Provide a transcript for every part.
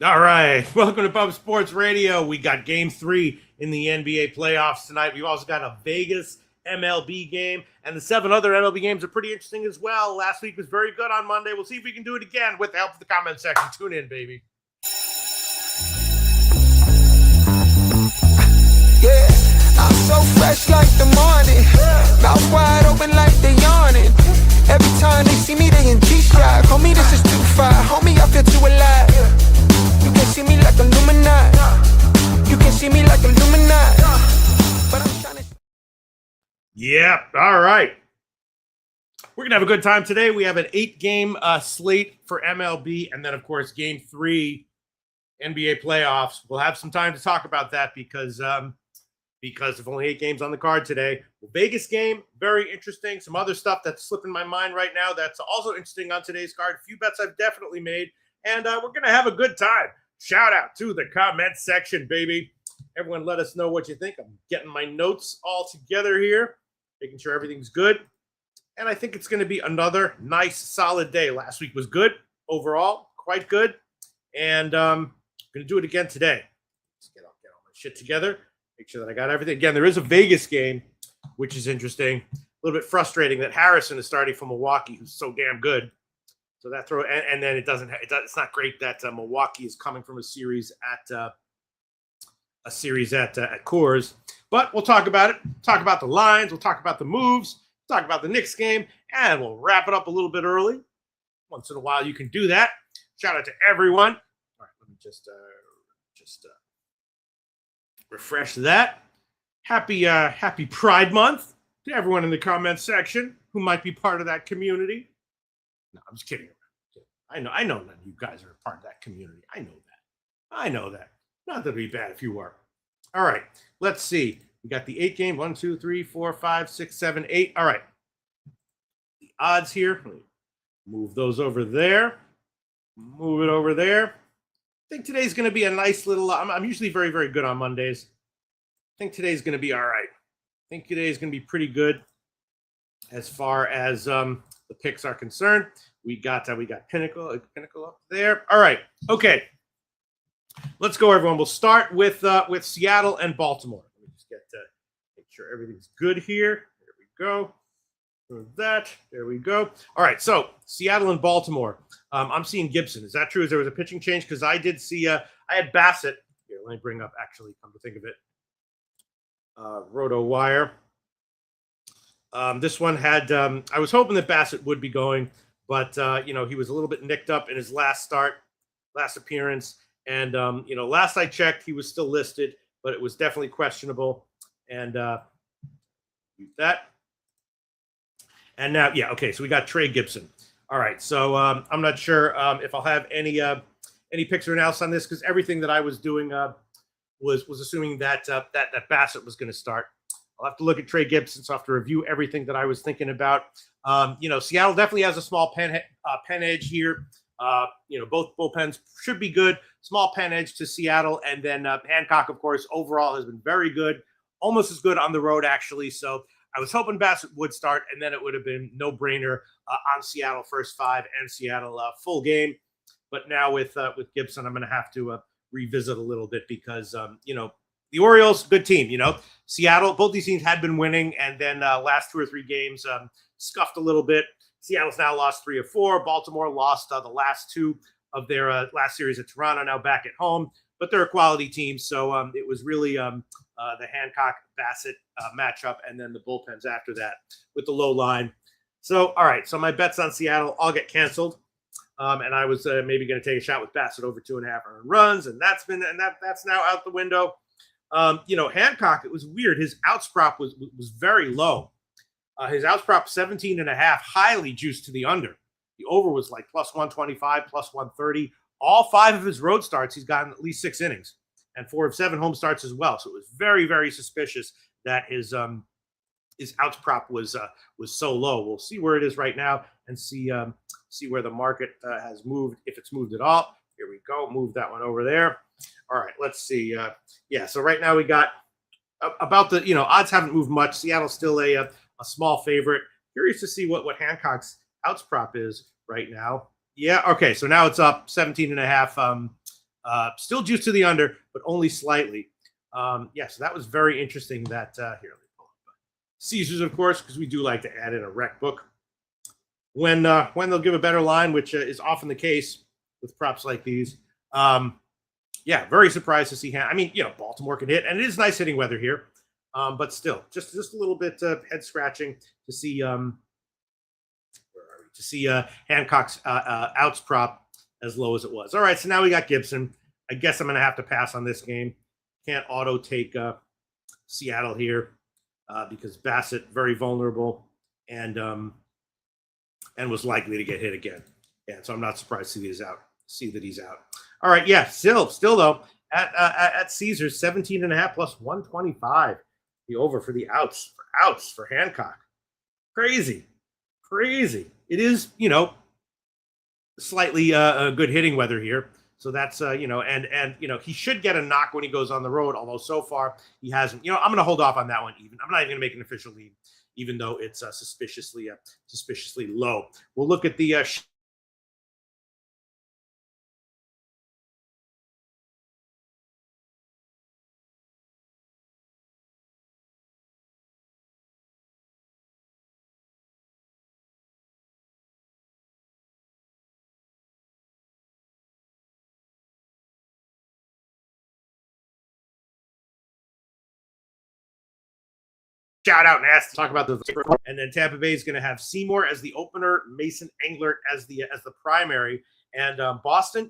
All right. Welcome to Pub Sports Radio. We got game 3 in the NBA playoffs tonight. We've also got a Vegas MLB game, and the 7 other MLB games are pretty interesting as well. Last week was very good on Monday. We'll see if we can do it again with the help of the comment section. Tune in, baby. Yeah, I'm so fresh like the morning. Mouth wide open like they yawning. Every time they see me, they in G-Stride. Homie, this is too far. Homie, I feel too alive. You can see me like Illuminati. You can see me like Illuminati. But I'm trying to... Yeah. All right. We're going to have a good time today. We have an 8-game slate for MLB, and then, of course, game 3 NBA playoffs. We'll have some time to talk about that because of only 8 games on the card today. Well, Vegas game, very interesting. Some other stuff that's slipping my mind right now that's also interesting on today's card. A few bets I've definitely made, and we're going to have a good time. Shout out to the comment section, baby. Everyone let us know what you think. I'm getting my notes all together here, making sure everything's good. And I think it's going to be another nice, solid day. Last week was good overall, quite good. And I'm going to do it again today. Let's get all my shit together. Make sure that I got everything. Again, there is a Vegas game, which is interesting. A little bit frustrating that Harrison is starting from Milwaukee, who's so damn good. So that throw, and then it's not great that Milwaukee is coming from a series at Coors. But we'll talk about it. Talk about the lines. We'll talk about the moves. Talk about the Knicks game, and we'll wrap it up a little bit early. Once in a while, you can do that. Shout out to everyone. All right, let me just refresh that. Happy Pride Month to everyone in the comments section who might be part of that community. No, I'm just kidding. I know none of you guys are a part of that community. I know that. Not that it'd be bad if you were. All right, let's see. We got the 8 game. 1, 2, 3, 4, 5, 6, 7, 8. All right. The odds here. Move those over there. Move it over there. I think today's going to be a nice little. I'm usually very, very good on Mondays. I think today's going to be all right. I think today's going to be pretty good as far as the picks are concerned. We got Pinnacle up there. All right. Okay. Let's go, everyone. We'll start with Seattle and Baltimore. Let me just make sure everything's good here. There we go. That. There we go. All right. So Seattle and Baltimore. I'm seeing Gibson. Is that true? Is there was a pitching change? Because I did see. I had Bassett. Here, let me bring up. Actually, come to think of it, Roto Wire. This one had. I was hoping that Bassett would be going, but he was a little bit nicked up in his last appearance, and last I checked, he was still listed, but it was definitely questionable. And that. And now, yeah, okay. So we got Trey Gibson. All right. So I'm not sure if I'll have any picks or analysis on this because everything that I was doing was assuming that Bassett was going to start. I'll have to look at Trey Gibson, so I have to review everything that I was thinking about. Seattle definitely has a small pen edge here. Both bullpens should be good. Small pen edge to Seattle, and then Hancock, of course, overall has been very good, almost as good on the road actually. So I was hoping Bassett would start, and then it would have been no-brainer on Seattle first 5 and Seattle full game. But now with Gibson, I'm going to have to revisit a little bit because the Orioles, good team. Seattle, both these teams had been winning, and then last 2 or 3 games scuffed a little bit. Seattle's now lost 3 of 4. Baltimore lost the last 2 of their last series at Toronto, now back at home. But they're a quality team, so it was really the Hancock-Bassett matchup, and then the bullpens after that with the low line. So, all right, so my bets on Seattle all get canceled, and I was maybe going to take a shot with Bassett over 2.5 earned runs, and that's now out the window. Hancock, it was weird. His outs prop was very low. His outs prop 17.5, highly juiced to the under. The over was like plus 125, plus 130. All 5 of his road starts, he's gotten at least 6 innings, and 4 of 7 home starts as well. So it was very, very suspicious that his outs prop was so low. We'll see where it is right now and see where the market has moved, if it's moved at all. Here we go. Move that one over there. All right, let's see. So right now we got about the odds haven't moved much. Seattle's still a small favorite. Curious to see what Hancock's outs prop is right now. Yeah, okay, so now it's up 17.5 Still juice to the under, but only slightly. Yeah, so that was very interesting. That here, let me pull up Caesars, of course, because we do like to add in a rec book when they'll give a better line, which is often the case with props like these. Yeah, very surprised to see him. I mean, Baltimore can hit, and it is nice hitting weather here, but still, just a little bit head scratching to see Hancock's outs prop as low as it was. All right, so now we got Gibson. I guess I'm going to have to pass on this game. Can't auto take Seattle here because Bassett very vulnerable and was likely to get hit again. Yeah, so I'm not surprised to see that he's out. All right, yeah, still though at Caesars 17.5 plus 125. The over for the outs for Hancock. Crazy. It is slightly good hitting weather here. So that's and he should get a knock when he goes on the road. Although so far he hasn't. I'm going to hold off on that one. I'm not even going to make an official lead, even though it's suspiciously low. We'll look at the shout out nasty. Talk about the and then Tampa Bay is going to have Seymour as the opener, Mason Englert as the primary, and Boston,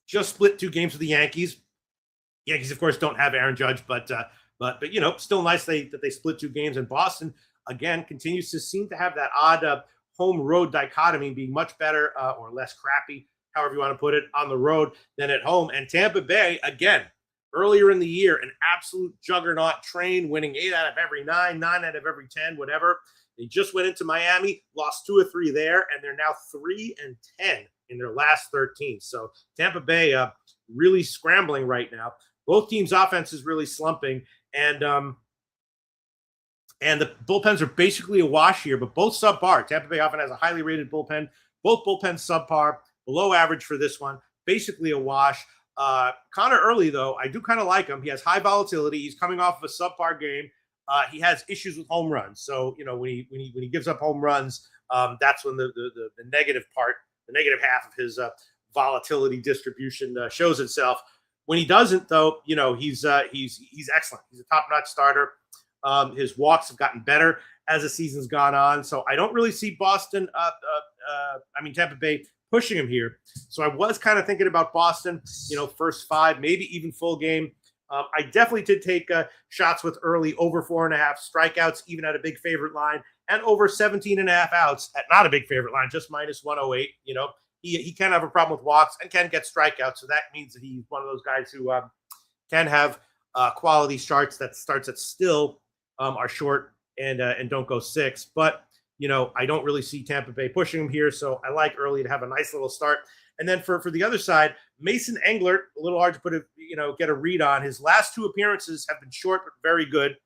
just split 2 games with the Yankees. Yankees, of course, don't have Aaron Judge, but still nice that they split 2 games. And Boston again continues to seem to have that odd home road dichotomy, being much better or less crappy, however you want to put it, on the road than at home. And Tampa Bay again. Earlier in the year, an absolute juggernaut train, winning 8 out of every 9, 9 out of every 10, whatever. They just went into Miami, lost 2 or 3 there, and they're now 3-10 in their last 13. So Tampa Bay really scrambling right now. Both teams' offense is really slumping, and the bullpens are basically a wash here, but both subpar. Tampa Bay often has a highly rated bullpen. Both bullpens subpar, below average for this one, basically a wash. Connor Early, though, I do kind of like him. He has high volatility. He's coming off of a subpar game. He has issues with home runs. So, when he gives up home runs, that's when the negative part, the negative half of his volatility distribution shows itself. When he doesn't, though, he's excellent. He's a top-notch starter. His walks have gotten better as the season's gone on. So I don't really see Tampa Bay pushing him here. So I was kind of thinking about Boston, first 5, maybe even full game. I definitely did take shots with Early over 4.5 strikeouts, even at a big favorite line, and over 17.5 outs at not a big favorite line, just minus 108. He can have a problem with walks and can get strikeouts. So that means that he's one of those guys who can have quality starts that still are short and don't go 6. But I don't really see Tampa Bay pushing him here, so I like Early to have a nice little start. And then for the other side, Mason Englert, a little hard to get a read on. His last 2 appearances have been short but very good.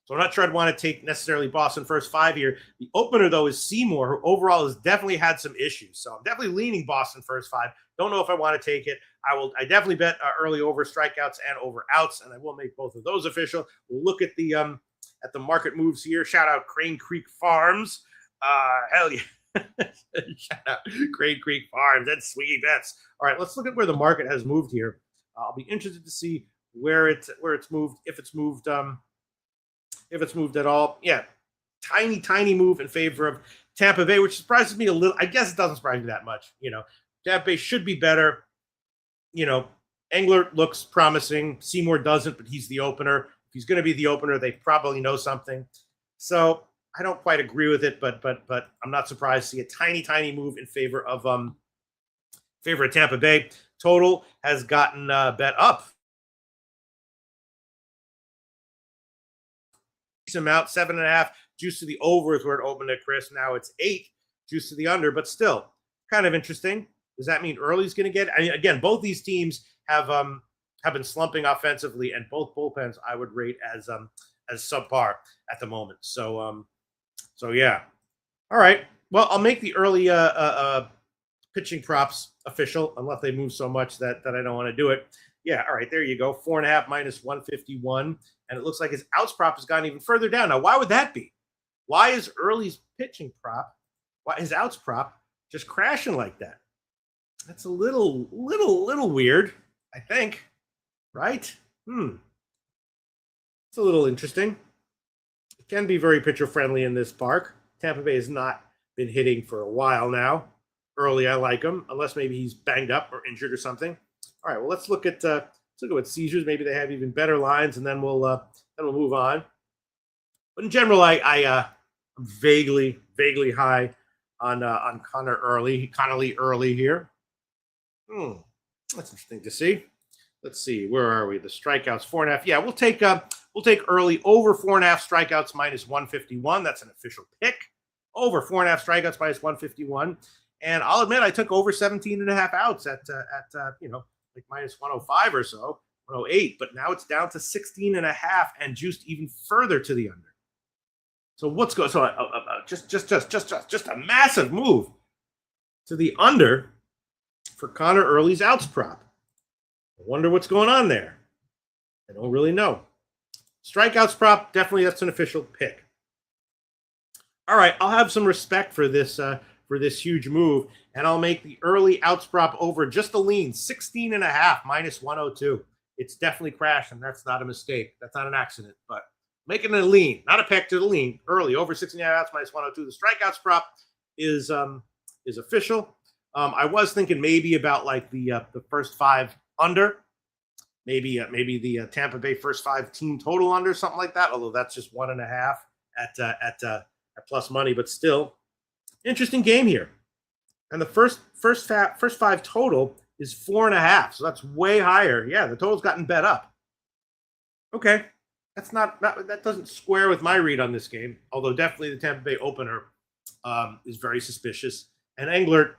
So I'm not sure I'd want to take necessarily Boston first 5 here. The opener, though, is Seymour, who overall has definitely had some issues. So I'm definitely leaning Boston first 5. Don't know if I want to take it. I definitely bet Early over strikeouts and over outs, and I will make both of those official. We'll look at the market moves here. Shout out Crane Creek Farms. Hell yeah. Shout out Crane Creek Farms. That's Swiggy Bets. All right, let's look at where the market has moved here. I'll be interested to see where it's moved, if it's moved at all. Yeah, tiny move in favor of Tampa Bay, which surprises me a little. I guess it doesn't surprise me that much. Tampa Bay should be better. Englert looks promising. Seymour doesn't, but he's the opener. If he's going to be the opener, they probably know something. So I don't quite agree with it, but I'm not surprised to see a tiny move in favor of Tampa Bay. Total has gotten bet up. Amount 7.5 juice to the over is where it opened at, Chris. Now it's 8 juice to the under, but still kind of interesting. Does that mean Early's going to get it? I mean, again, both these teams have been slumping offensively, and both bullpens I would rate as subpar at the moment. So yeah. All right. Well, I'll make the early pitching props official, unless they move so much that I don't want to do it. Yeah, all right, there you go. 4.5 minus 151. And it looks like his outs prop has gone even further down. Now, why would that be? Why is Early's pitching prop, why his outs prop just crashing like that? That's a little weird, I think. Right? It's a little interesting. It can be very pitcher friendly in this park. Tampa Bay has not been hitting for a while now. Early, I like him, unless maybe he's banged up or injured or something. All right, well, let's look at what Caesars. Maybe they have even better lines, and then we'll move on. But in general, I'm vaguely high on Connolly early here. That's interesting to see. Let's see, where are we? The strikeouts 4.5. Yeah, we'll take Early over 4.5 strikeouts minus 151. That's an official pick. Over 4.5 strikeouts minus 151. And I'll admit I took over 17.5 outs at like minus 105 or so, 108. But now it's down to 16.5 and juiced even further to the under. So what's going? So just a massive move to the under for Connor Early's outs prop. I wonder what's going on there. I don't really know. Strikeouts prop, definitely that's an official pick. All right, I'll have some respect for this huge move, and I'll make the Early outs prop over just a lean, 16.5 minus 102. It's definitely crashed, and that's not a mistake. That's not an accident, but making it a lean, not a pick, to the lean. Early over 16.5 outs minus 102. The strikeouts prop is official. I was thinking maybe about like the first 5 under, maybe the Tampa Bay first 5 team total under, something like that. Although that's just 1.5 at plus money, but still interesting game here. And the first 5 total is 4.5, so that's way higher. Yeah, the total's gotten bet up. Okay, that doesn't square with my read on this game. Although definitely the Tampa Bay opener is very suspicious, and Englert,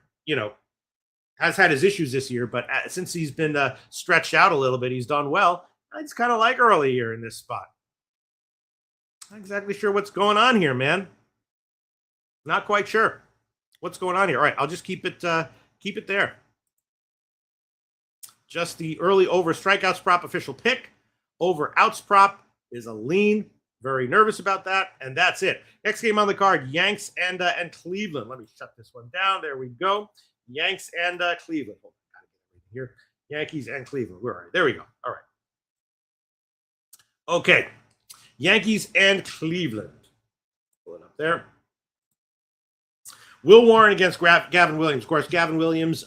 has had his issues this year, but since he's been stretched out a little bit, he's done well. I just kind of like Early here in this spot. Not exactly sure what's going on here, man. Not quite sure what's going on here. All right, I'll just keep it there. Just the Early over strikeouts prop official pick. Over outs prop is a lean. Very nervous about that, and that's it. Next game on the card, Yanks and Cleveland. Let me shut this one down. There we go. Yanks and Cleveland. Hold on, gotta get everything here. Yankees and Cleveland. Where are we? There we go. All right. Okay. Yankees and Cleveland. Pull it up there. Will Warren against Gavin Williams. Of course, Gavin Williams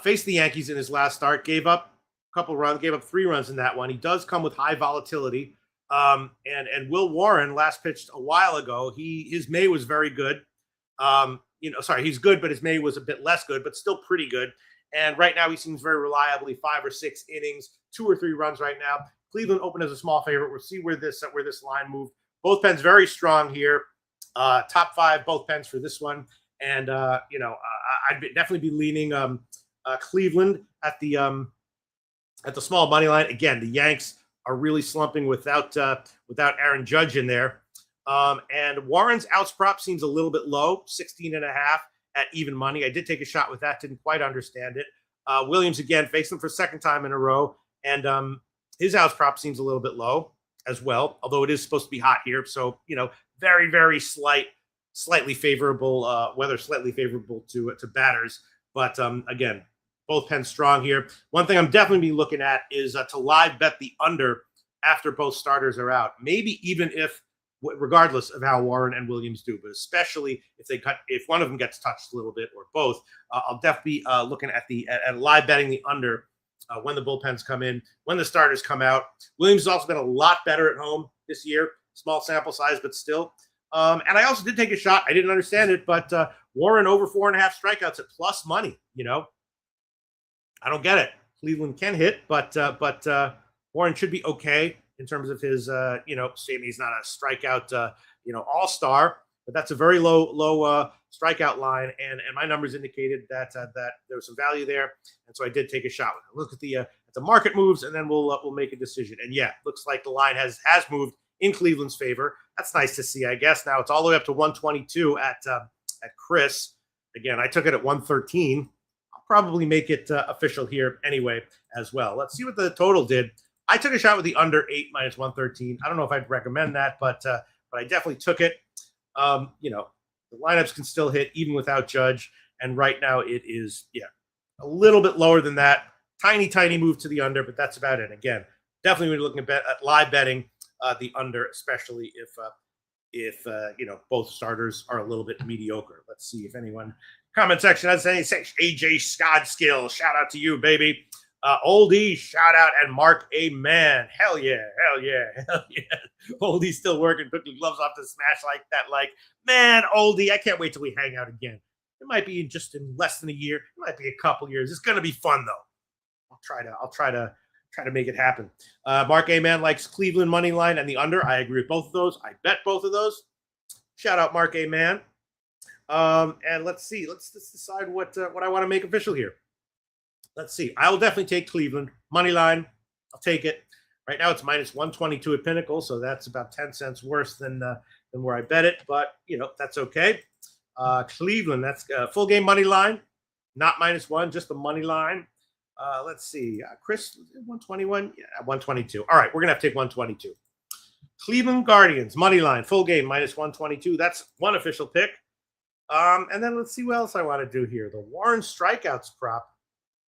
faced the Yankees in his last start. Gave up a couple runs. Gave up 3 runs in that one. He does come with high volatility. And Will Warren last pitched a while ago. His May was very good. He's good, but his May was a bit less good, but still pretty good. And right now he seems very reliably 5 or 6 innings, 2 or 3 runs right now. Cleveland opened as a small favorite. We'll see where this line moved. Both pens very strong here. Top 5, both pens for this one. And I'd definitely be leaning Cleveland at the small money line. Again, the Yanks are really slumping without Aaron Judge in there. And Warren's outs prop seems a little bit low, 16.5 at even money. I did take a shot with that, didn't quite understand it. Williams, again, faced him for 2nd time in a row. And his outs prop seems a little bit low as well, although it is supposed to be hot here. So, very, very slightly favorable weather, slightly favorable to batters. But again, both pens strong here. One thing I'm definitely be looking at is to live bet the under after both starters are out. Maybe even regardless of how Warren and Williams do, but especially if one of them gets touched a little bit or both, I'll definitely be looking at live betting the under when the bullpens come in, when the starters come out. Williams has also been a lot better at home this year. Small sample size, but still. And I also did take a shot. I didn't understand it, but Warren over 4.5 strikeouts at plus money. I don't get it. Cleveland can hit, but Warren should be okay in terms of his, saying he's not a strikeout, all-star, but that's a very low strikeout line, and my numbers indicated that there was some value there, and so I did take a shot with it. Look at the market moves, and then we'll make a decision. And yeah, looks like the line has moved in Cleveland's favor. That's nice to see, I guess. Now it's all the way up to 122 at Chris. Again, I took it at 113. probably make it official here anyway as well. Let's see what the total did. I took a shot with the under 8 minus 113. I don't know if I'd recommend that, but I definitely took it. The lineups can still hit even without Judge. And right now it is, a little bit lower than that. Tiny move to the under, but that's about it. Again, definitely when you're looking at live betting, the under, especially if both starters are a little bit mediocre. Let's see if anyone comment section has any. AJ Scott skill, shout out to you, baby. Oldie, shout out, and Mark, amen. Hell yeah. Oldie's still working, took the gloves off to smash like that. Like, man, Oldie, I can't wait till we hang out again. It might be just in less than a year. It might be a couple years. It's gonna be fun though. I'll try to make it happen. Mark Aman likes Cleveland money line and the under. I agree with both of those. I bet both of those. Shout out Mark Aman. And let's see. Let's decide what I want to make official here. Let's see. I will definitely take Cleveland money line. I'll take it. Right now it's minus 122 at Pinnacle, so that's about 10 cents worse than where I bet it. But that's okay. Cleveland. That's full game money line, not -1, just the money line. Let's see. Chris, 121? Yeah, 122. All right, we're going to have to take 122. Cleveland Guardians, money line, full game, minus 122. That's one official pick. And then let's see what else I want to do here. The Warren strikeouts prop.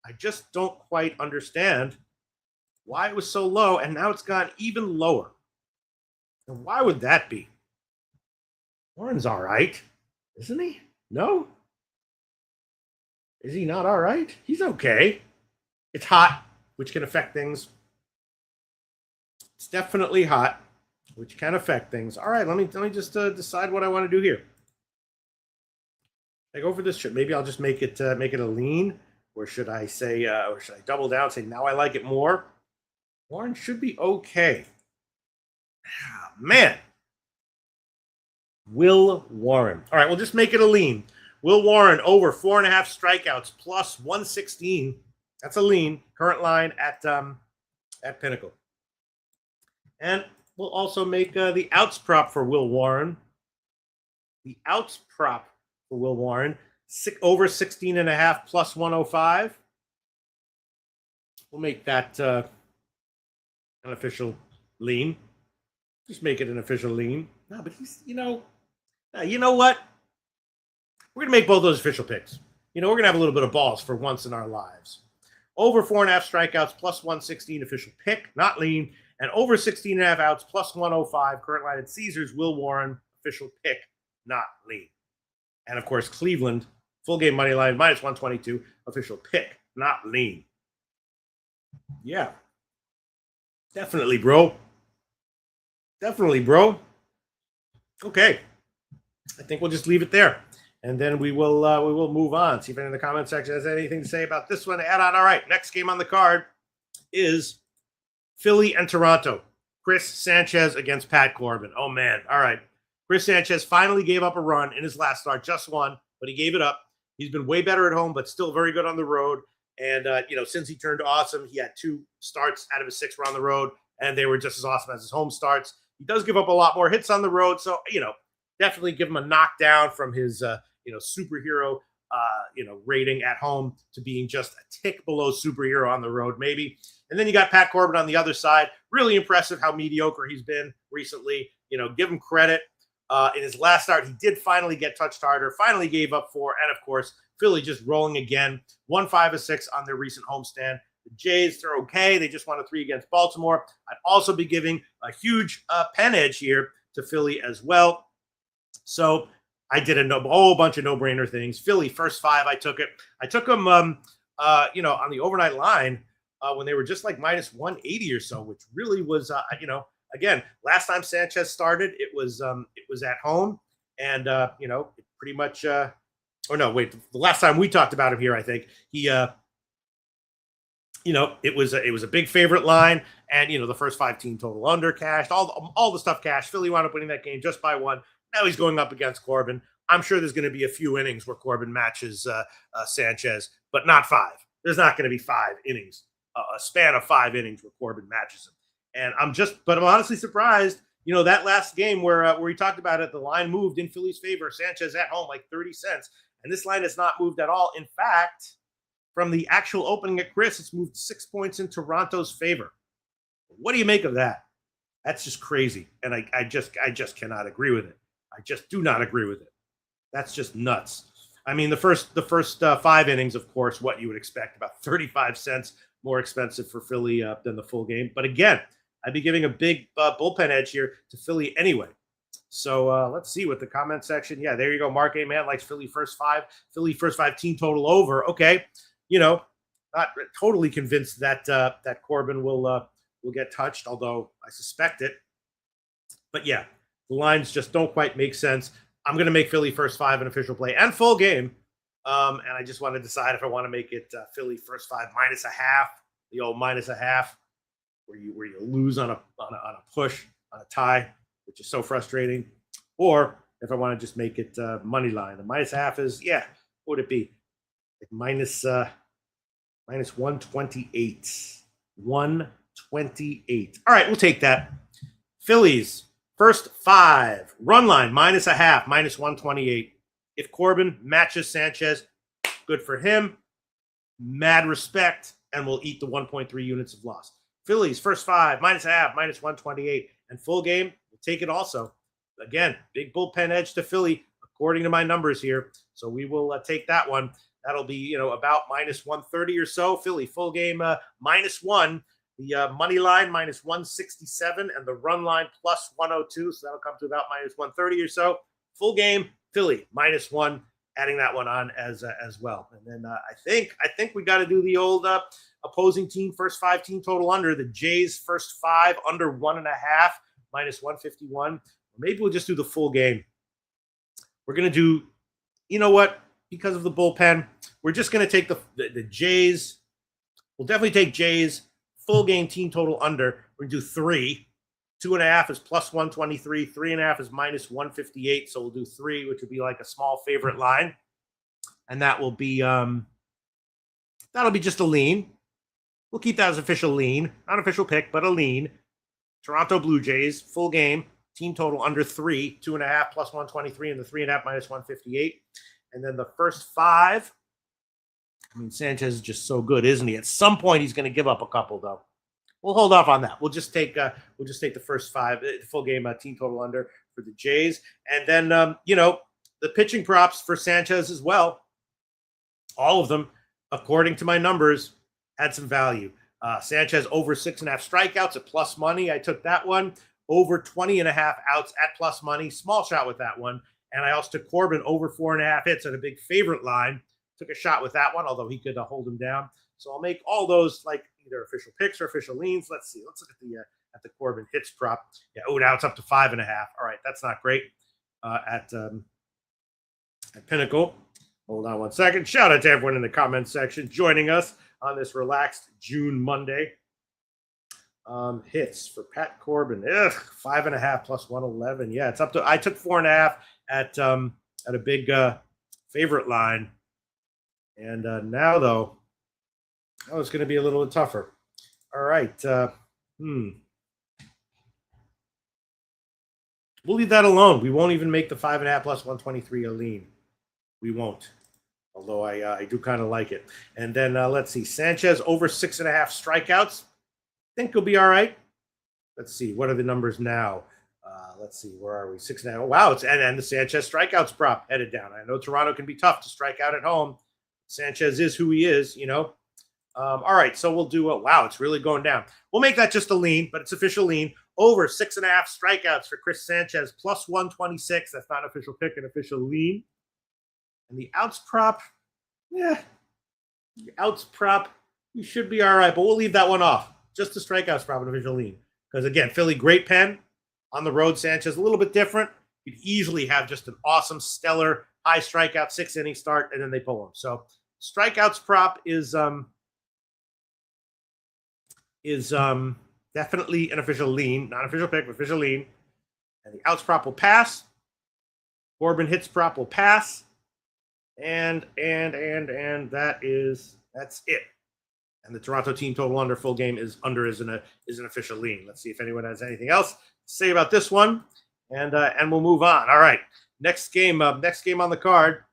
I just don't quite understand why it was so low, and now it's gone even lower. And why would that be? Warren's all right, isn't he? No? Is he not all right? He's okay. It's hot, which can affect things. It's definitely hot, which can affect things. All right, let me just decide what I want to do here. I go for this shit. Maybe I'll just make it a lean, or should I say, or should I double down? And say now I like it more. Warren should be okay. Man, Will Warren. All right, we'll just make it a lean. Will Warren over 4.5 strikeouts plus 116. That's a lean. Current line at Pinnacle. And we'll also make the outs prop for Will Warren. The outs prop for Will Warren, over 16.5 plus 105. We'll make that an official lean. Just make it an official lean. No, but he's, you know what? We're going to make both those official picks. We're going to have a little bit of balls for once in our lives. Over 4.5 strikeouts plus 116 official pick, not lean. And over 16.5 outs plus 105. Current line at Caesars, Will Warren, official pick, not lean. And of course, Cleveland, full game money line, minus 122, official pick, not lean. Yeah. Definitely, bro. Okay. I think we'll just leave it there. And then we will move on. See if anyone in the comment section has anything to say about this one to add on. All right, next game on the card is Philly and Toronto. Chris Sanchez against Pat Corbin. Oh, man. All right. Chris Sanchez finally gave up a run in his last start, just one, but he gave it up. He's been way better at home, but still very good on the road. And, since he turned awesome, he had 2 starts out of his 6 were on the road, and they were just as awesome as his home starts. He does give up a lot more hits on the road, so, definitely give him a knockdown from his, superhero, rating at home to being just a tick below superhero on the road, maybe. And then you got Pat Corbin on the other side. Really impressive how mediocre he's been recently. Give him credit. In his last start, he did finally get touched harder, finally gave up 4. And, of course, Philly just rolling again. 1-5-6 on their recent homestand. The Jays, they're okay. They just won a 3 against Baltimore. I'd also be giving a huge pen edge here to Philly as well. So I did a whole bunch of no-brainer things. Philly, first 5, I took it. I took them, on the overnight line when they were just like minus 180 or so, which really was, again, last time Sanchez started, it was at home, and it pretty much. The last time we talked about him here, I think he, it was a big favorite line, and the first 5 team total under cashed, all the stuff cashed. Philly wound up winning that game just by 1. Now he's going up against Corbin. I'm sure there's going to be a few innings where Corbin matches Sanchez, but not 5. There's not going to be 5 innings, a span of 5 innings where Corbin matches him. And I'm honestly surprised, that last game where we talked about it, the line moved in Philly's favor, Sanchez at home, like 30 cents. And this line has not moved at all. In fact, from the actual opening at Chris, it's moved 6 points in Toronto's favor. What do you make of that? That's just crazy, and I just cannot agree with it. I just do not agree with it. That's just nuts. I mean, the first 5 innings, of course, what you would expect, about 35 cents more expensive for Philly than the full game. But again, I'd be giving a big bullpen edge here to Philly anyway. So let's see what the comment section. Yeah, there you go. Mark A. Man likes Philly first 5. Philly first 5 team total over. Okay, not totally convinced that that Corbin will get touched, although I suspect it. But yeah, the lines just don't quite make sense. I'm going to make Philly first 5 an official play and full game. And I just want to decide if I want to make it Philly first 5 minus a half, the old minus a half, where you lose on a push, on a tie, which is so frustrating, or if I want to just make it money line. The minus half is, what would it be? Like minus 128. 128. All right, we'll take that. Phillies first 5 run line minus a half, minus 128. If Corbin matches Sanchez, good for him. Mad respect, and we'll eat the 1.3 units of loss. Phillies first 5 minus a half, minus 128, and full game, we'll take it also. Again, big bullpen edge to Philly, according to my numbers here. So we will take that one. That'll be about minus 130 or so. Philly full game minus 1. The money line minus 167 and the run line plus 102. So that'll come to about minus 130 or so. Full game Philly minus 1. Adding that one on as well. And then I think we got to do the old opposing team first 5 team total under. The Jays first 5 under 1.5 minus 151. Maybe we'll just do the full game. We're gonna do, because of the bullpen, we're just gonna take the Jays. We'll definitely take Jays full game team total under. We're gonna do 3. 2.5 is plus 123. 3.5 is minus 158. So we'll do 3, which would be like a small favorite line, and that will be that'll be just a lean. We'll keep that as official lean, not official pick, but a lean. Toronto Blue Jays full game team total under 3. 2.5 plus 123, and the 3.5 minus 158, and then the first 5. I mean, Sanchez is just so good, isn't he? At some point, he's going to give up a couple, though. We'll hold off on that. We'll just take the first 5 full game team total under for the Jays, and then the pitching props for Sanchez as well. All of them, according to my numbers, had some value. Sanchez over 6.5 strikeouts at plus money. I took that one. Over 20.5 outs at plus money. Small shot with that one. And I also took Corbin over 4.5 hits at a big favorite line. Took a shot with that one, although he could hold him down. So I'll make all those like either official picks or official leans. Let's see. Let's look at the Corbin hits prop. Yeah. Oh, now it's up to 5.5. All right, that's not great. At Pinnacle. Hold on one second. Shout out to everyone in the comment section joining us on this relaxed June Monday. Hits for Pat Corbin. 5.5 plus 111. Yeah, it's up to. I took 4.5 at a big favorite line, and now though, it's going to be a little tougher. All right. We'll leave that alone. We won't even make the 5.5 plus 123 a lean. We won't. Although I do kind of like it. And then let's see. Sanchez over 6.5 strikeouts. Think he'll be all right. Let's see. What are the numbers now? Let's see. Where are we? 6.5. Oh, wow. It's and the Sanchez strikeouts prop headed down. I know Toronto can be tough to strike out at home. Sanchez is who he is, All right. So we'll do wow. It's really going down. We'll make that just a lean, but it's official lean. Over 6.5 strikeouts for Chris Sanchez plus 126. That's not an official pick, an official lean. And the outs prop, the outs prop, you should be all right, but we'll leave that one off. Just the strikeouts prop, an official lean. Because again, Philly, great pen. On the road, Sanchez, a little bit different. You'd easily have just an awesome, stellar, high strikeout, 6-inning start, and then they pull him. So strikeouts prop is definitely an official lean, not official pick, but official lean. And the outs prop will pass. Corbin hits prop will pass. And that's it. And the Toronto team total under full game is an official lean. Let's see if anyone has anything else to say about this one, and we'll move on. All right, next game on the card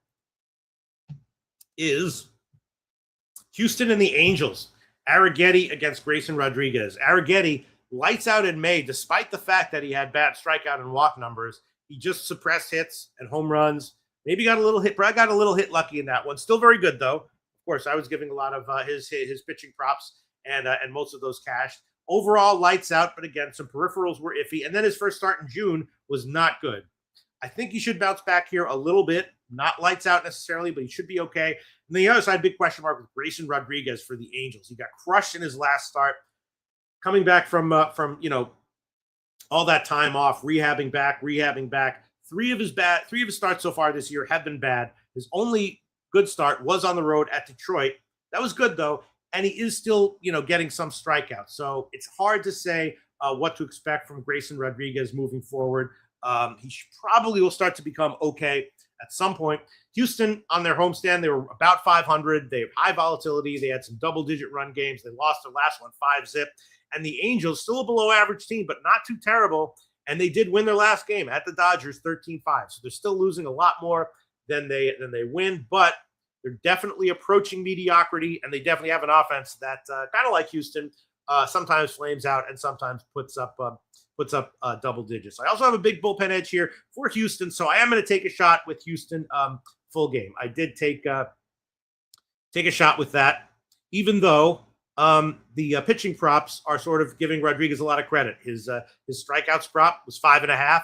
is Houston and the Angels. Arrighetti against Grayson Rodriguez. Arrighetti lights out in May, despite the fact that he had bad strikeout and walk numbers. He just suppressed hits and home runs. Maybe got a little hit. Brad got a little hit lucky in that one. Still very good though. Of course, I was giving a lot of his pitching props and most of those cashed. Overall, lights out, but again, some peripherals were iffy. And then his first start in June was not good. I think he should bounce back here a little bit. Not lights out necessarily, but he should be okay. And the other side, big question mark with Grayson Rodriguez for the Angels. He got crushed in his last start, coming back from all that time off, rehabbing back. Three of his starts so far this year have been bad. His only good start was on the road at Detroit. That was good though, and he is still getting some strikeouts. So it's hard to say what to expect from Grayson Rodriguez moving forward. He probably will start to become okay at some point. Houston on their homestand, they were about 500. They have high volatility. They had some double-digit run games. They lost their last one 5-0. And the Angels, still a below-average team, but not too terrible. And they did win their last game at the Dodgers 13-5. So they're still losing a lot more than they win, but they're definitely approaching mediocrity, and they definitely have an offense that kind of like Houston, sometimes flames out and sometimes puts up double digits. I also have a big bullpen edge here for Houston, so I am going to take a shot with Houston full game. I did take a shot with that, even though the pitching props are sort of giving Rodriguez a lot of credit. His strikeouts prop was 5.5,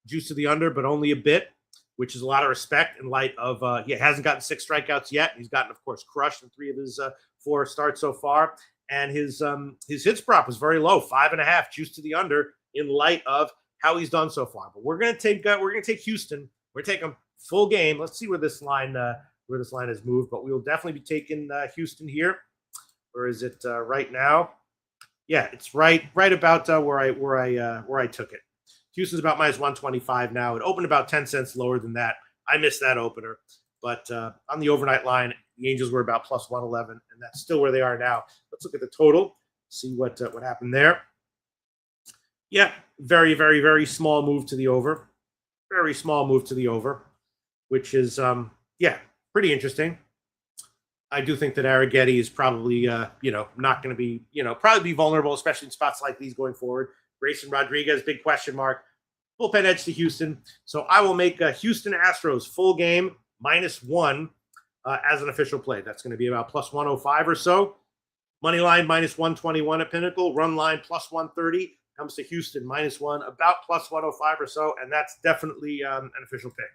juice to the under, but only a bit, which is a lot of respect in light of he hasn't gotten 6 strikeouts yet. He's gotten, of course, crushed in 3 of his 4 starts so far, and his hits prop was very low, 5.5, juice to the under, in light of how he's done so far. But we're gonna take Houston. We're taking full game. Let's see where this line has moved, but we will definitely be taking Houston here. Where is it right now? Yeah, it's right about where I took it. Houston's about minus 125 now. It opened about 10 cents lower than that. I missed that opener, but on the overnight line, the Angels were about plus 111, and that's still where they are now. Let's look at the total, see what happened there. Yeah, very, very, very small move to the over. Very small move to the over, which is, pretty interesting. I do think that Arrighetti is probably, not going to be, probably be vulnerable, especially in spots like these going forward. Grayson Rodriguez, big question mark. Bullpen edge to Houston. So I will make Houston Astros full game -1 as an official play. That's going to be about plus 105 or so. Money line minus 121 at Pinnacle. Run line plus 130. Comes to Houston -1, about plus 105 or so. And that's definitely an official pick.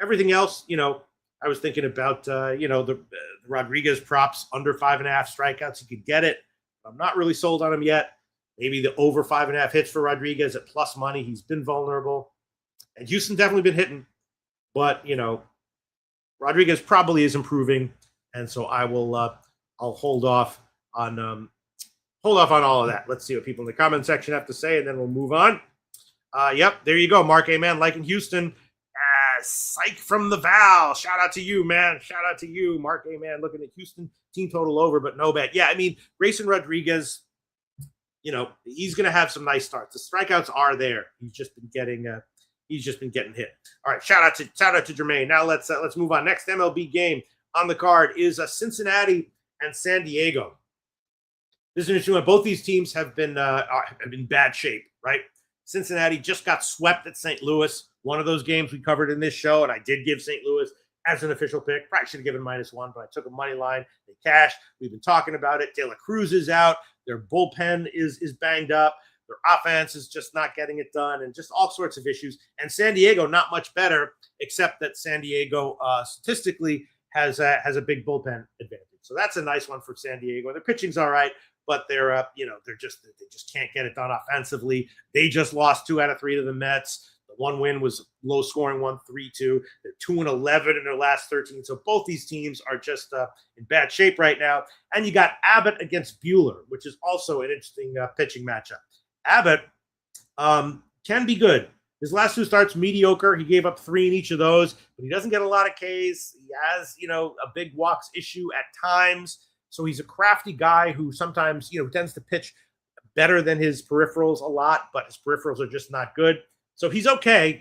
Everything else, I was thinking about, the Rodriguez props under 5.5 strikeouts. You could get it. I'm not really sold on him yet. Maybe the over 5.5 hits for Rodriguez at plus money. He's been vulnerable. And Houston definitely been hitting. But, Rodriguez probably is improving. And so I will, I'll hold off on all of that. Let's see what people in the comment section have to say, and then we'll move on. Yep, there you go. Mark Amen liking Houston. Psych from the Val. Shout out to you, man. Shout out to you, Mark Amen, looking at Houston team total over, but no bet. Yeah, I mean, Grayson Rodriguez, he's going to have some nice starts. The strikeouts are there. He's just been getting hit. All right, shout out to Jermaine. Now let's move on. Next MLB game on the card is Cincinnati and San Diego. This is an interesting one. Both these teams have been in bad shape, right? Cincinnati just got swept at St. Louis. One of those games we covered in this show, and I did give St. Louis as an official pick. Probably should have given -1, but I took a money line. They cashed. We've been talking about it. De La Cruz is out. Their bullpen is banged up. Their offense is just not getting it done, and just all sorts of issues. And San Diego, not much better, except that San Diego statistically has a big bullpen advantage. So that's a nice one for San Diego. Their pitching's all right, but they're they just can't get it done offensively. They just lost 2 out of 3 to the Mets. The one win was low scoring 1-3-2. They're 2-11 in their last 13. So both these teams are just in bad shape right now. And you got Abbott against Buehler, which is also an interesting pitching matchup. Abbott can be good. His last 2 starts mediocre. He gave up 3 in each of those, but he doesn't get a lot of Ks. He has, a big walks issue at times. So he's a crafty guy who sometimes, tends to pitch better than his peripherals a lot, but his peripherals are just not good. So he's okay.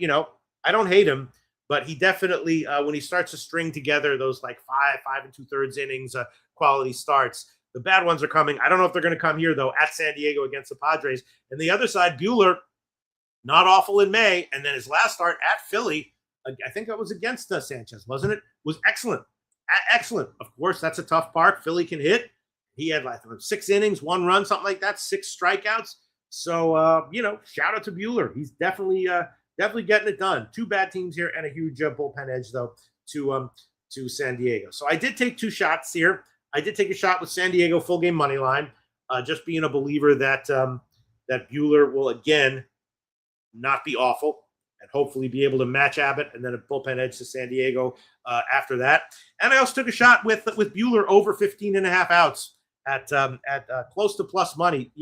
I don't hate him, but he definitely, when he starts to string together those like 5 and 2/3 innings, quality starts, the bad ones are coming. I don't know if they're going to come here, though, at San Diego against the Padres. And the other side, Buehler, not awful in May. And then his last start at Philly, I think that was against Sanchez, wasn't it? Was excellent. Excellent. Of course, that's a tough park. Philly can hit. He had like 6 innings, 1 run, something like that, 6 strikeouts. So, shout out to Buehler. He's definitely getting it done. 2 bad teams here and a huge bullpen edge, though, to San Diego. So I did take 2 shots here. I did take a shot with San Diego full game money line, just being a believer that that Buehler will again not be awful and hopefully be able to match Abbott, and then a bullpen edge to San Diego after that. And I also took a shot with Buehler over 15.5 outs at close to plus money.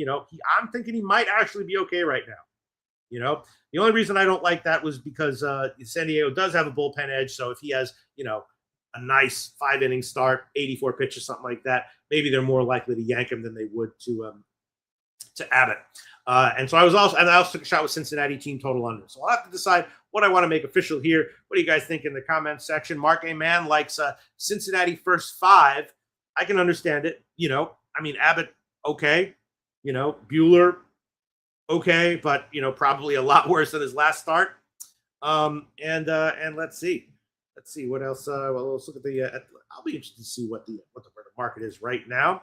I'm thinking he might actually be okay right now. The only reason I don't like that was because San Diego does have a bullpen edge. So if he has, a nice 5-inning start, 84 pitches, something like that, maybe they're more likely to yank him than they would to Abbott. And so I also took a shot with Cincinnati team total under. So I'll have to decide what I want to make official here. What do you guys think in the comments section? Mark A. Mann likes Cincinnati first 5. I can understand it. Abbott, okay. Buehler, okay, but probably a lot worse than his last start. And let's see what else. Well, let's look at the. I'll be interested to see what the market is right now.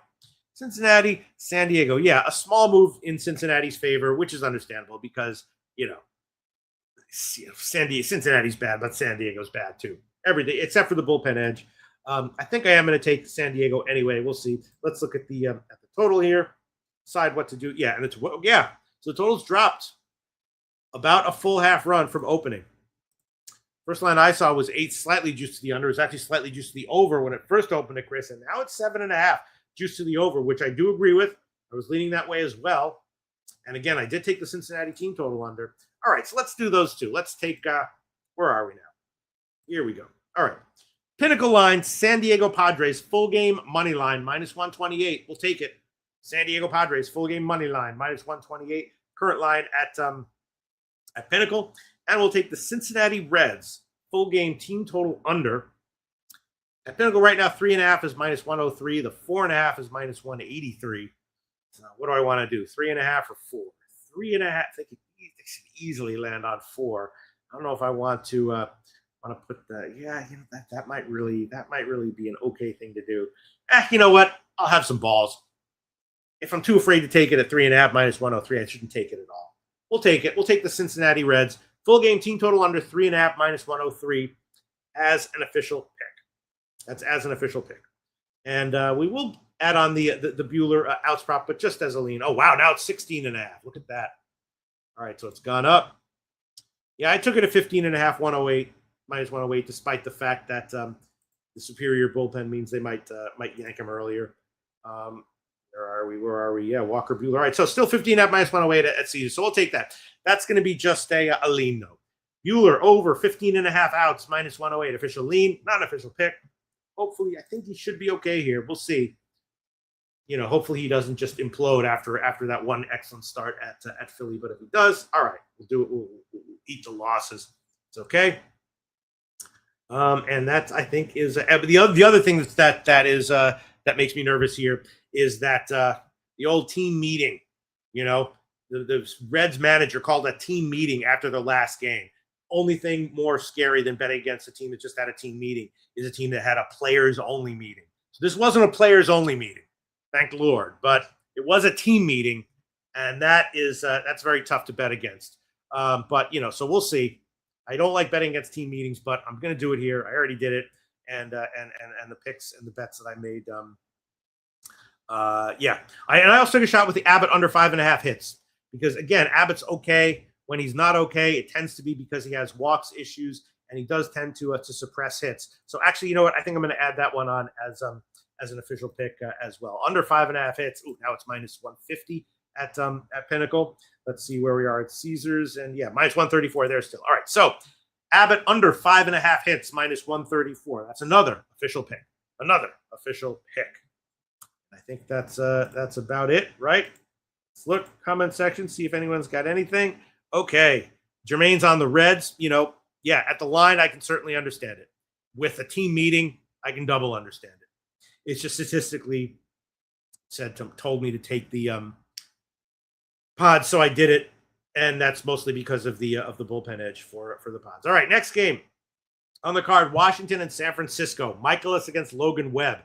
Cincinnati, San Diego. Yeah, a small move in Cincinnati's favor, which is understandable because Cincinnati's bad, but San Diego's bad too. Everything except for the bullpen edge. I think I am going to take San Diego anyway. We'll see. Let's look at the total here. Decide what to do. Yeah, and so the total's dropped about a full half run from opening. First line I saw was 8, slightly juiced to the under. It's actually slightly juiced to the over when it first opened at Chris, and now it's 7.5 juiced to the over, which I do agree with. I was leaning that way as well. And again, I did take the Cincinnati team total under. All right, so let's do those two. Let's take, where are we now? Here we go. All right. Pinnacle line, San Diego Padres, full game money line, -128. We'll take it. San Diego Padres, full game money line, -128. Current line at Pinnacle. And we'll take the Cincinnati Reds, full game team total under. At Pinnacle right now, 3.5 is -103. The 4.5 is -183. So what do I want to do? 3.5 or 4? 3.5. I think it should easily land on 4. I don't know if I want to put the. Yeah, that might really be an okay thing to do. You know what? I'll have some balls. If I'm too afraid to take it at 3.5 -103, I shouldn't take it at all. We'll take it. We'll take the Cincinnati Reds full game team total under 3.5 -103 as an official pick. That's as an official pick. And we will add on the Buehler outs prop, but just as a lean. Oh, wow. Now it's 16.5. Look at that. All right. So it's gone up. Yeah, I took it at 15.5, 108, -108, despite the fact that the superior bullpen means they might yank him earlier. Where are we? Yeah, Walker Buehler. All right. So still 15.5 -108 at Caesars. So we'll take that. That's going to be just a lean, though. Buehler over 15.5 outs, -108. Official lean, not an official pick. Hopefully, I think he should be okay here. We'll see. Hopefully he doesn't just implode after that one excellent start at Philly. But if he does, all right, we'll do it. We'll eat the losses. It's okay. And that I think is the other thing that makes me nervous here is that the old team meeting. The Reds manager called a team meeting after the last game. Only thing more scary than betting against a team that just had a team meeting is a team that had a players-only meeting. So this wasn't a players-only meeting, thank the Lord, but it was a team meeting, and that's very tough to bet against. But so we'll see. I don't like betting against team meetings, but I'm going to do it here. I already did it, and the picks and the bets that I made. I also took a shot with the Abbott under 5.5 hits because again, Abbott's okay. When he's not okay, it tends to be because he has walks issues, and he does tend to suppress hits. So actually, you know what? I think I'm going to add that one on as an official pick as well. Under 5.5 hits. Ooh, now it's -150 at Pinnacle. Let's see where we are at Caesars, and yeah, -134 there still. All right, so Abbott under 5.5 hits, -134. That's another official pick. I think that's about it, right? Let's look comment section, see if anyone's got anything. Okay, Jermaine's on the Reds. Yeah, at the line, I can certainly understand it. With a team meeting, I can double understand it. It's just statistically told me to take the pod, so I did it, and that's mostly because of the bullpen edge for the pods. All right, next game on the card: Washington and San Francisco. Michaelis against Logan Webb.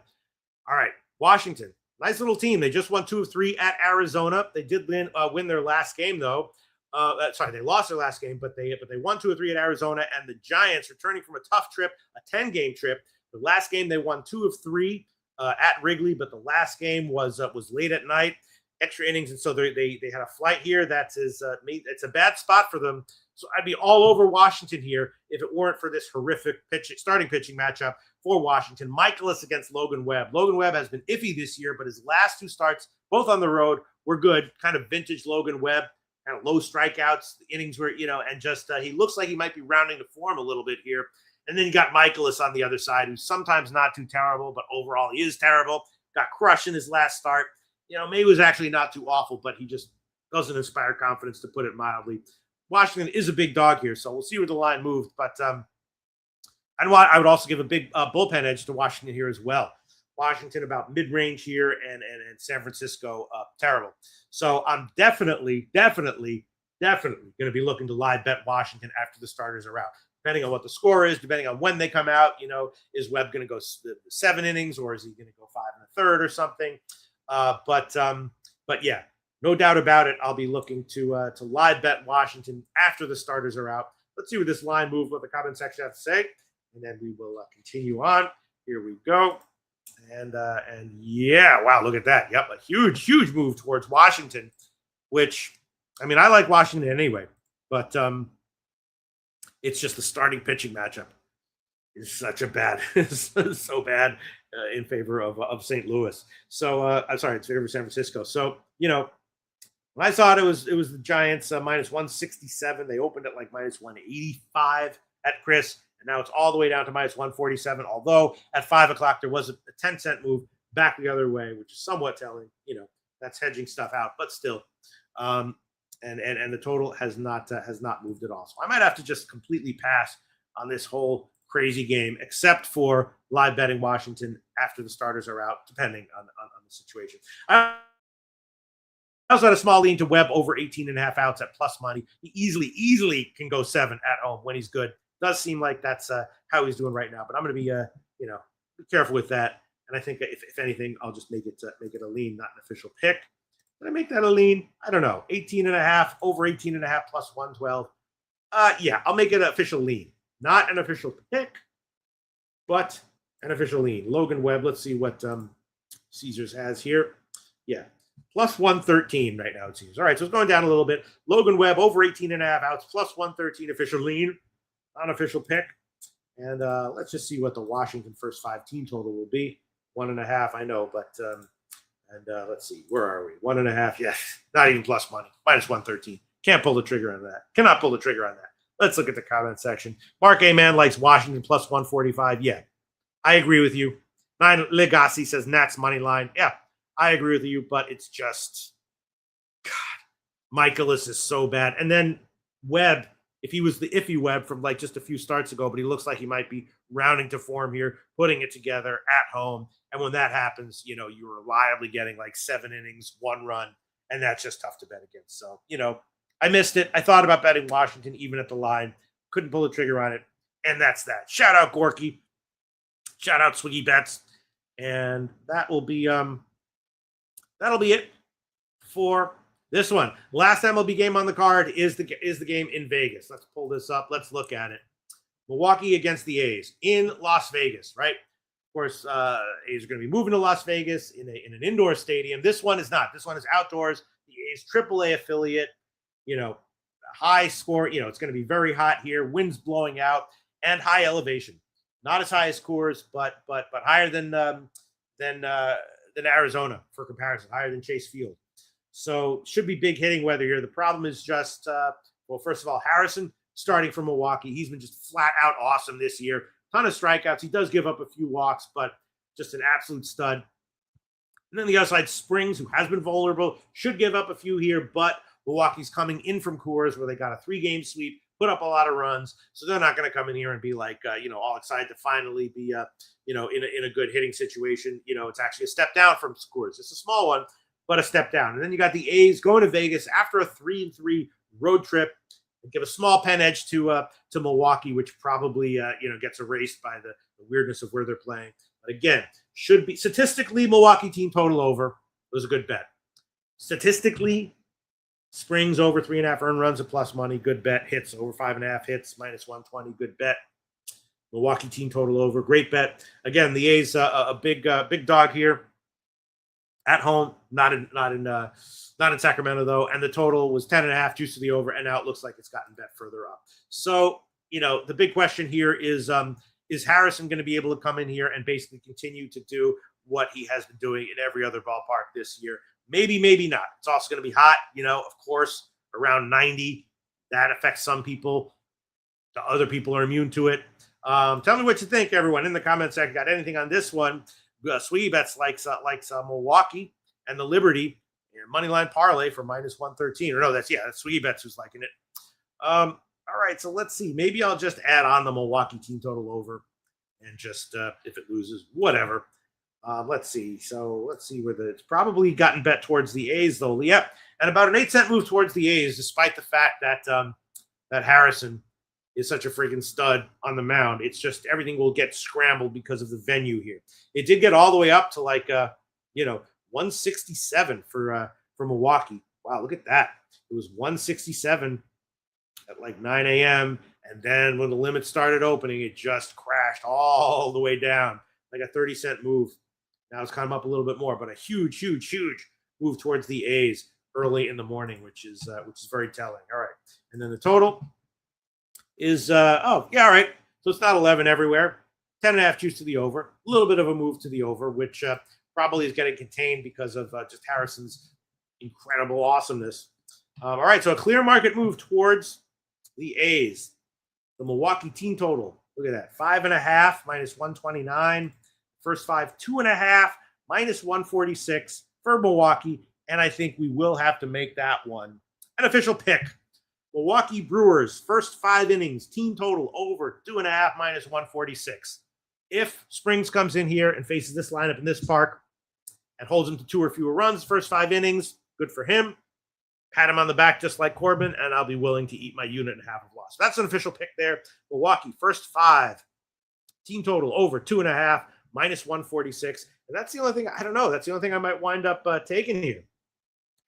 All right, Washington, nice little team. They just won 2 of 3 at Arizona. They did win their last game though. They lost their last game, but they won 2 of 3 at Arizona. And the Giants, returning from a tough trip, a 10-game trip. The last game they won 2 of 3 at Wrigley, but the last game was late at night, extra innings, and so they had a flight here. It's a bad spot for them. So I'd be all over Washington here if it weren't for this horrific starting pitching matchup for Washington. Michaelis against Logan Webb. Logan Webb has been iffy this year, but his last 2 starts, both on the road, were good. Kind of vintage Logan Webb, kind of low strikeouts. The innings were, and just he looks like he might be rounding to form a little bit here. And then you got Michaelis on the other side, who's sometimes not too terrible, but overall he is terrible. Got crushed in his last start. Maybe it was actually not too awful, but he just doesn't inspire confidence, to put it mildly. Washington is a big dog here, so we'll see where the line moved. But I would also give a big bullpen edge to Washington here as well. Washington about mid-range here, and San Francisco terrible. So I'm definitely going to be looking to live bet Washington after the starters are out. Depending on what the score is, depending on when they come out, is Webb going to go 7 innings, or is he going to go 5 1/3 or something? But yeah, no doubt about it. I'll be looking to live bet Washington after the starters are out. Let's see what this line move, what the comment section has to say, and then we will continue on. Here we go. And yeah, wow, look at that. Yep, a huge move towards Washington, which, I mean, I like Washington anyway, but it's just the starting pitching matchup is such a bad, so bad in favor of St. Louis. So I'm sorry, it's in favor of San Francisco. So when I saw it was the Giants minus 167. They opened at like minus 185 at Chris, and now it's all the way down to minus 147. Although at 5 o'clock there was a 10-cent move back the other way, which is somewhat telling. That's hedging stuff out, but still. And the total has not moved at all. So I might have to just completely pass on this whole crazy game, except for live betting Washington after the starters are out, depending on the situation. I also had a small lean to Webb over 18.5 outs at plus money. He easily can go 7 at home when he's good. Does seem like that's how he's doing right now. But I'm going to be be careful with that. And I think if anything, I'll just make it a lean, not an official pick. Did I make that a lean? I don't know. 18.5, over 18.5 plus 112. Yeah, I'll make it an official lean. Not an official pick, but an official lean. Logan Webb, let's see what Caesars has here. Yeah, plus 113 right now, it seems. All right, so it's going down a little bit. Logan Webb, over 18.5 outs, plus 113 official lean, unofficial pick. And let's just see what the Washington first 5 team total will be. 1.5, I know, but let's see, where are we? 1.5, yes, not even plus money, minus 113. Can't pull the trigger on that. Cannot pull the trigger on that. Let's look at the comment section. Mark A. Man likes Washington plus 145. Yeah, I agree with you. Nine Legacy says Nats money line. Yeah, I agree with you, but it's just, God, Michaelis is so bad. And then Webb, if he was the iffy Webb from like just a few starts ago, but he looks like he might be rounding to form here, putting it together at home. And when that happens, you're reliably getting like 7 innings, 1 run, and that's just tough to bet against. So, I missed it. I thought about betting Washington even at the line. Couldn't pull the trigger on it. And that's that. Shout out Gorky. Shout out Swiggy Bets. And that will be that'll be it for this one. Last MLB game on the card is the game in Vegas. Let's pull this up. Let's look at it. Milwaukee against the A's in Las Vegas, right? Of course, A's are going to be moving to Las Vegas in an indoor stadium. This one is not. This one is outdoors. The A's AAA affiliate. High score. It's going to be very hot here. Winds blowing out and high elevation. Not as high as Coors, but higher than Arizona for comparison. Higher than Chase Field. So should be big hitting weather here. The problem is just first of all, Harrison starting from Milwaukee. He's been just flat out awesome this year. Ton of strikeouts. He does give up a few walks, but just an absolute stud. And then the other side, Springs, who has been vulnerable, should give up a few here, but Milwaukee's coming in from Coors, where they got a 3-game sweep put up a lot of runs. So they're not going to come in here and be like, all excited to finally be, in a good hitting situation. It's actually a step down from scores. It's a small one, but a step down. And then you got the A's going to Vegas after a 3-3 road trip and give a small pen edge to Milwaukee, which probably, gets erased by the weirdness of where they're playing. But again, should be statistically Milwaukee team total over. It was a good bet. Statistically, Springs over 3.5 earned runs at plus money, good bet. Hits over 5.5 hits, minus 120, good bet. Milwaukee team total over, great bet. Again, the A's a big dog here at home, not in Sacramento though, and the total was 10.5, juice to the over, and now it looks like it's gotten bet further up. So the big question here is Harrison going to be able to come in here and basically continue to do what he has been doing in every other ballpark this year? Maybe, maybe not. It's also going to be hot, of course, around 90. That affects some people. The other people are immune to it. Tell me what you think, everyone, in the comments section. Got anything on this one? Swee Bets likes Milwaukee and the Liberty money line parlay for minus 113. Or no, that's Swee Bets who's liking it. All right, so let's see. Maybe I'll just add on the Milwaukee team total over and just if it loses, whatever. Let's see. So let's see where it's probably gotten bet towards the A's though. Yep, and about an 8-cent move towards the A's, despite the fact that that Harrison is such a freaking stud on the mound. It's just everything will get scrambled because of the venue here. It did get all the way up to 167 for Milwaukee. Wow, look at that. It was 167 at 9 a.m. And then when the limit started opening, it just crashed all the way down, like a 30-cent move. Now it's kind of up a little bit more, but a huge, huge, huge move towards the A's early in the morning, which is very telling. All right, and then the total is all right. So it's not 11 everywhere. 10.5 juice to the over. A little bit of a move to the over, which probably is getting contained because of just Harrison's incredible awesomeness. All right, so a clear market move towards the A's. The Milwaukee team total. Look at that, 5.5 minus 129. First 5, 2.5 minus 146 for Milwaukee, and I think we will have to make that one an official pick. Milwaukee Brewers first 5 innings team total over 2.5 minus 146. If Springs comes in here and faces this lineup in this park and holds him to 2 or fewer runs first 5 innings, good for him. Pat him on the back just like Corbin, and I'll be willing to eat my unit and a half of loss. That's an official pick there. Milwaukee first 5 team total over 2.5 minus 146. And that's the only thing, I don't know. That's the only thing I might wind up taking here.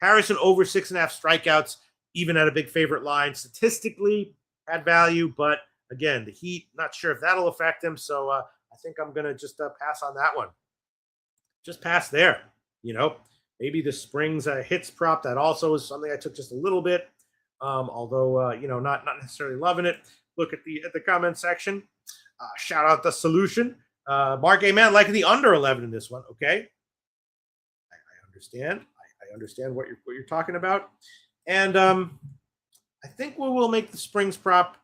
Harrison over 6.5 strikeouts, even at a big favorite line. Statistically, had value, but again, the heat, not sure if that'll affect him. So I think I'm going to just pass on that one. Just pass there. Maybe the Springs hits prop. That also is something I took just a little bit. Although, not necessarily loving it. Look at the comment section. Shout out the solution. Mark A. Man liking the under 11 in this one. Okay, I understand. I understand what you're talking about, and I think we will make the Springs prop,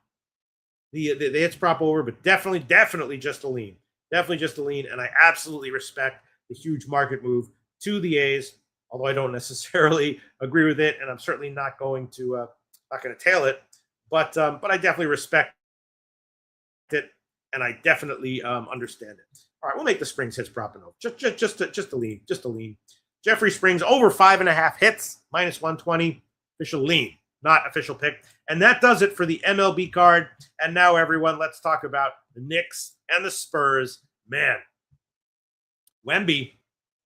the hits prop over, but definitely just a lean. Definitely just a lean, and I absolutely respect the huge market move to the A's. Although I don't necessarily agree with it, and I'm certainly not going to tail it, but I definitely respect it. And I definitely understand it. All right, we'll make the Springs hits prop over. Just a lean. Jeffrey Springs over 5.5 hits, minus 120. Official lean, not official pick. And that does it for the MLB card. And now, everyone, let's talk about the Knicks and the Spurs. Man, Wemby,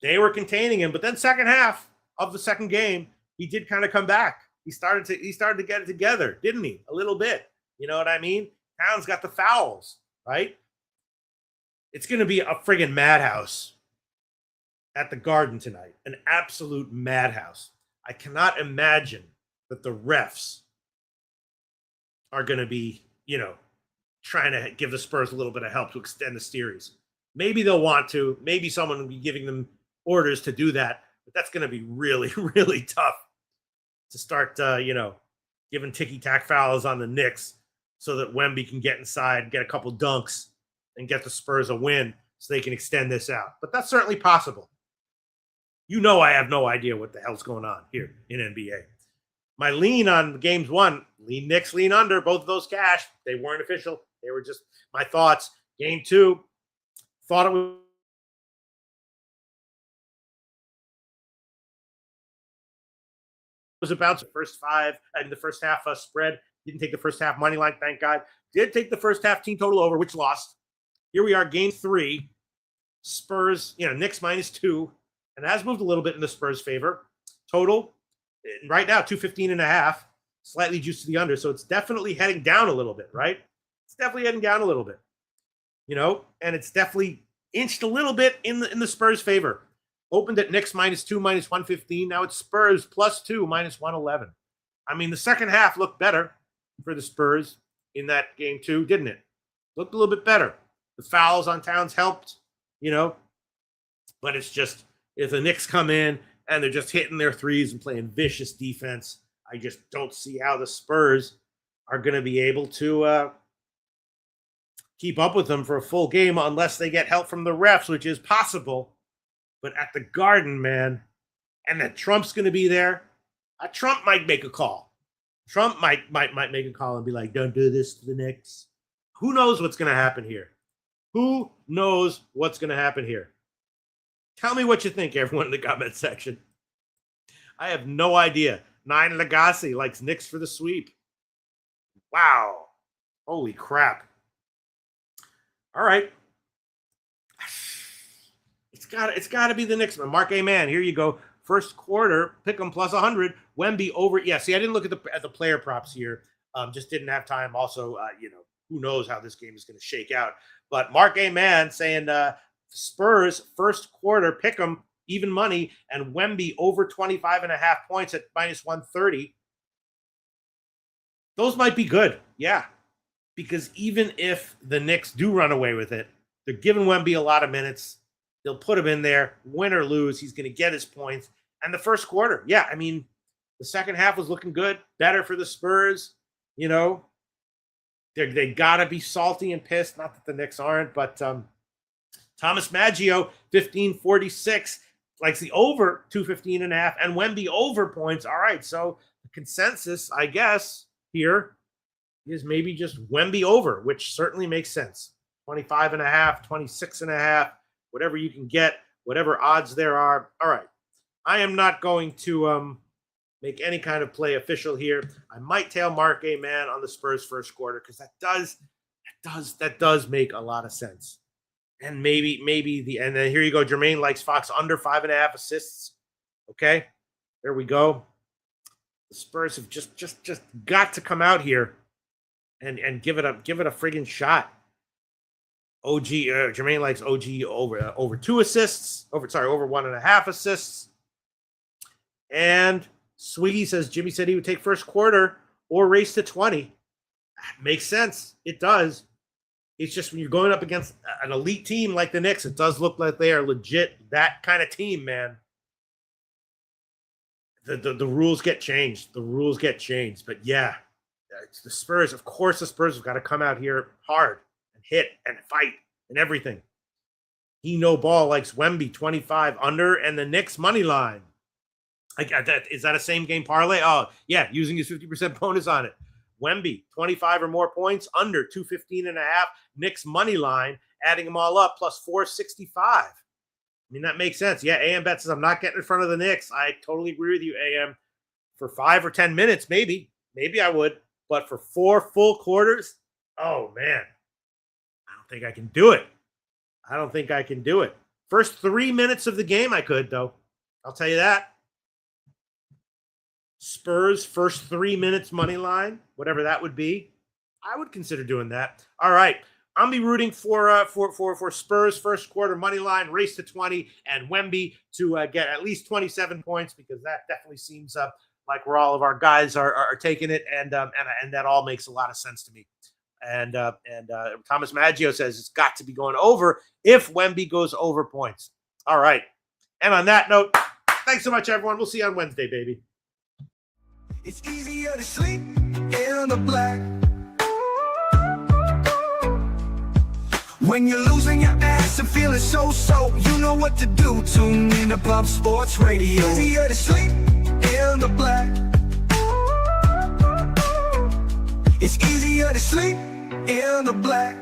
they were containing him, but then second half of the second game, he did kind of come back. He started to get it together, didn't he? A little bit. You know what I mean? Towns got the fouls. Right? It's going to be a friggin' madhouse at the Garden tonight. An absolute madhouse. I cannot imagine that the refs are going to be, trying to give the Spurs a little bit of help to extend the series. Maybe they'll want to. Maybe someone will be giving them orders to do that. But that's going to be really, really tough to start, giving ticky-tack fouls on the Knicks, so that Wemby can get inside, get a couple dunks, and get the Spurs a win so they can extend this out. But that's certainly possible. I have no idea what the hell's going on here in NBA. My lean on games 1 Lean Knicks, lean under. Both of those cash. They weren't official. They were just my thoughts. Game 2, thought it was about the first 5 and the first half spread. Didn't take the first half money line, thank God. Did take the first half team total over, which lost. Here we are, game 3. Spurs, Knicks -2, and it has moved a little bit in the Spurs' favor. Total right now 215.5, slightly juiced to the under, so it's definitely heading down a little bit, right? It's definitely heading down a little bit, and it's definitely inched a little bit in the Spurs' favor. Opened at Knicks -2, -115. Now it's Spurs +2, -111. I mean, the second half looked better for the Spurs in that game 2, didn't it? Looked a little bit better. The fouls on Towns helped, but it's just, if the Knicks come in and they're just hitting their threes and playing vicious defense, I just don't see how the Spurs are going to be able to keep up with them for a full game unless they get help from the refs, which is possible. But at the Garden, man, and that Trump's going to be there, Trump might make a call. Trump might make a call and be like, don't do this to the Knicks. Who knows what's going to happen here? Who knows what's going to happen here? Tell me what you think, everyone, in the comment section. I have no idea. 9 Legacy likes Knicks for the sweep. Wow. Holy crap. All right. It's got to be the Knicks. Mark A. Man, here you go. First quarter, pick 'em plus 100. Wemby over. Yeah, see, I didn't look at the player props here. Just didn't have time. Also, who knows how this game is going to shake out. But Mark A. Man saying Spurs first quarter, pick 'em even money, and Wemby over 25.5 points at -130. Those might be good. Yeah. Because even if the Knicks do run away with it, they're giving Wemby a lot of minutes. They'll put him in there, win or lose. He's going to get his points. And the first quarter, yeah, I mean, the second half was looking good, better for the Spurs. They got to be salty and pissed. Not that the Knicks aren't, but Thomas Maggio, 1546, likes the over 215.5, and Wemby over points. All right, so the consensus, I guess, here is maybe just Wemby over, which certainly makes sense. 25.5, 26.5. Whatever you can get, whatever odds there are. All right. I am not going to make any kind of play official here. I might tail Mark A. Man on the Spurs first quarter because that does make a lot of sense. And maybe and then here you go. Jermaine likes Fox under 5.5 assists. Okay. There we go. The Spurs have just got to come out here and give it a friggin' shot. Jermaine likes OG over 2 assists, over 1.5 assists. And Swiggy says Jimmy said he would take first quarter or race to 20. Makes sense. It does. It's just when you're going up against an elite team like the Knicks, it does look like they are legit that kind of team, man. The rules get changed. The rules get changed. But yeah, it's the Spurs. Of course, the Spurs have got to come out here hard. Hit and fight and everything. Ball likes Wemby 25 under and the Knicks money line. Is that a same game parlay? Oh, yeah, using his 50% bonus on it. Wemby 25 or more points under 215.5. Knicks money line, adding them all up plus 465. I mean, that makes sense. Yeah, AM Bet says I'm not getting in front of the Knicks. I totally agree with you, AM. For 5 or 10 minutes, maybe I would. But for 4 full quarters, oh man. I don't think I can do it. First 3 minutes of the game, I could, though. I'll tell you that. Spurs, first 3 minutes money line, whatever that would be. I would consider doing that. All right. I'll be rooting for Spurs first quarter money line, race to 20, and Wemby to get at least 27 points because that definitely seems like where all of our guys are taking it, and that all makes a lot of sense to me. And Thomas Maggio says it's got to be going over if Wemby goes over points. All right. And on that note, thanks so much, everyone. We'll see you on Wednesday, baby. It's easier to sleep in the black when you're losing your ass and feeling so, you know what to do. Tune in to Pub Sports Radio. Easier to sleep in the black. It's easier to sleep in the black.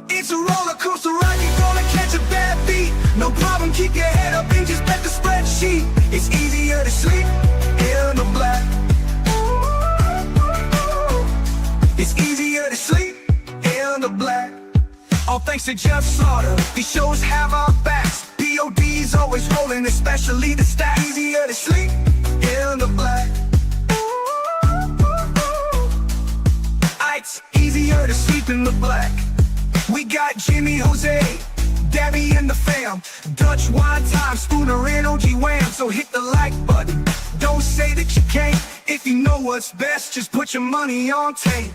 It's a roller coaster ride, you're gonna catch a bad beat. No problem, keep your head up and just bet the spreadsheet. It's easier to sleep in the black. It's easier to sleep in the black. All thanks to Jeff Slaughter, these shows have our backs. POD's always rolling, especially the stats. Easier to sleep in the black. It's easier to sleep in the black. We got Jimmy, Jose, Debbie and the fam, Dutch Wine Time, Spooner and OG Wham. So hit the like button, don't say that you can't. If you know what's best, just put your money on tape.